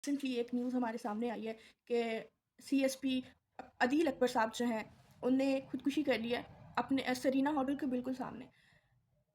Recently एक news हमारे सामने आई है कि सीएसपी अदील अकबर साहब जो हैं, उनने खुदकुशी कर ली है अपने सरीना होटल के बिल्कुल सामने।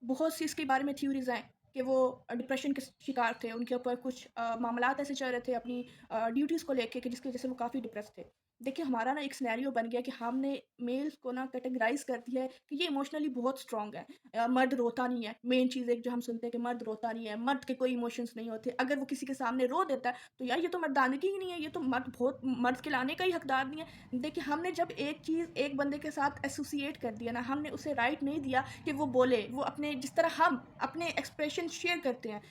बहुत सी इसके बारे में थ्योरीज़ हैं कि वो डिप्रेशन के शिकार थे, उनके ऊपर कुछ मामलात ऐसे चल रहे थे अपनी ड्यूटीज़ को लेके कि जिसकी वजह से वो काफ़ी डिप्रेस थे। देखिए हमारा ना एक सिनेरियो बन गया कि हमने मेल्स को ना कैटेगराइज़ कर दिया है कि ये इमोशनली बहुत स्ट्रॉन्ग है। मर्द रोता नहीं है, मेन चीज़ एक जो हम सुनते हैं कि मर्द रोता नहीं है, मर्द के कोई इमोशंस नहीं होते। अगर वो किसी के सामने रो देता है, तो यार ये तो मर्दानगी ही नहीं है, ये तो मर्द कहलाने का ही हकदार नहीं है। देखिए हमने जब एक चीज़ एक बंदे के साथ एसोसिएट कर दिया ना, हमने उसे राइट नहीं दिया कि वो बोले, वो अपने जिस तरह हम अपने एक्सप्रेशन शेयर करते हैं,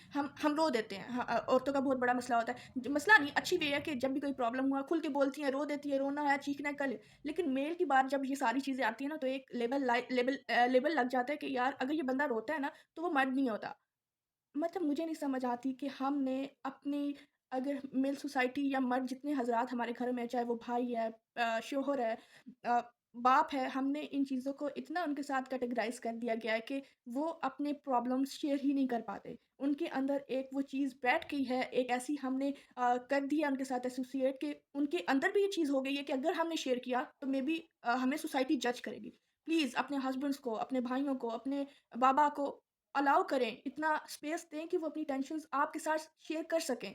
हम रो देते हैं। औरतों का बहुत बड़ा मसला होता है, मसला नहीं, अच्छी वे है कि जब भी कोई प्रॉब्लम हुआ खुल के बोलती हैं, रो देती है, रोना है, चीखना है, कर। लेकिन मेल की बात जब ये सारी चीज़ें आती हैं ना, तो एक लेबल लग जाता है कि यार अगर ये बंदा रोता है ना, तो वो मर्द नहीं होता। मतलब मुझे नहीं समझ आती कि हमने अपनी अगर मेल सोसाइटी या मर्द जितने हज़रात हमारे घर में, चाहे वो भाई है, शौहर है, अ, बाप है, हमने इन चीज़ों को इतना उनके साथ कैटेगराइज़ कर दिया गया है कि वो अपने प्रॉब्लम्स शेयर ही नहीं कर पाते। उनके अंदर एक वो चीज़ बैठ गई है, एक ऐसी हमने कर दी है उनके साथ एसोसिएट कि उनके अंदर भी ये चीज़ हो गई है कि अगर हमने शेयर किया तो मेबी हमें सोसाइटी जज करेगी। प्लीज़ अपने हस्बैंड्स को, अपने भाइयों को, अपने बाबा को अलाउ करें, इतना स्पेस दें कि वो अपनी टेंशन्स आपके साथ शेयर कर सकें।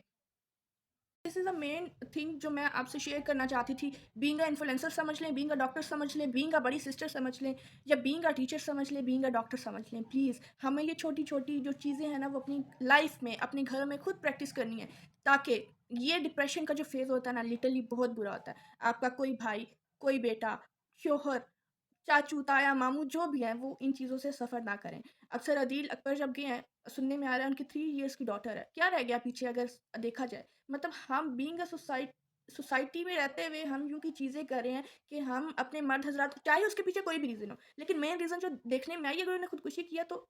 This is the main thing जो मैं आपसे शेयर करना चाहती थी। बीइंग अ इन्फ्लुएंसर समझ लें, बीइंग अ डॉक्टर समझ लें, बीइंग अ बड़ी सिस्टर समझ लें या बीइंग अ टीचर समझ लें, बीइंग अ डॉक्टर समझ लें। प्लीज़ हमें ये छोटी-छोटी जो चीज़ें हैं ना, वो अपनी लाइफ़ में, अपने घरों में खुद प्रैक्टिस करनी है, ताकि ये डिप्रेशन का जो फ़ेज़ होता है ना, लिटरली बहुत बुरा होता है। आपका कोई भाई, कोई बेटा, शौहर, चाचू, ताया, मामू जो भी हैं वो इन चीज़ों से सफ़र ना करें। अक्सर अदील अकबर जब गए हैं, सुनने में आ रहा है उनकी 3 इयर्स की डॉटर है। क्या रह गया पीछे अगर देखा जाए? मतलब हम बीइंग अ सोसाइटी में रहते हुए हम यूँ की चीज़ें कर रहे हैं कि हम अपने मर्द हज़रात को, चाहे उसके पीछे कोई भी रीज़न हो, लेकिन मेन रीज़न जो देखने में आई है, अगर उन्होंने खुदकुशी किया तो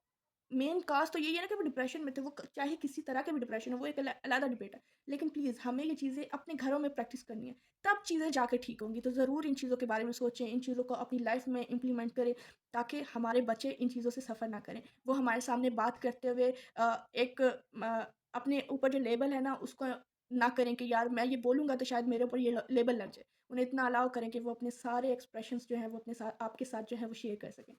मेन काज़ तो यही है ना कि वो डिप्रेशन में थे। वो क चाहे किसी तरह के भी डिप्रेशन हो, वो एक अलग डिबेट है। लेकिन प्लीज़ हमें ये चीज़ें अपने घरों में प्रैक्टिस करनी है, तब चीज़ें जाके ठीक होंगी। तो ज़रूर इन चीज़ों के बारे में सोचें, इन चीज़ों को अपनी लाइफ़ में इम्प्लीमेंट करें, ताकि हमारे बच्चे इन चीज़ों से सफ़र ना करें। वो हमारे सामने बात करते हुए अपने ऊपर जो लेबल है ना, उसको ना करें कि यार मैं ये बोलूँगा तो शायद मेरे ऊपर ये लेबल लग जाए। उन्हें इतना अलाउ करें कि वो अपने सारे एक्सप्रेशंस जो हैं, वो अपने साथ आपके साथ जो है वो शेयर कर सकें।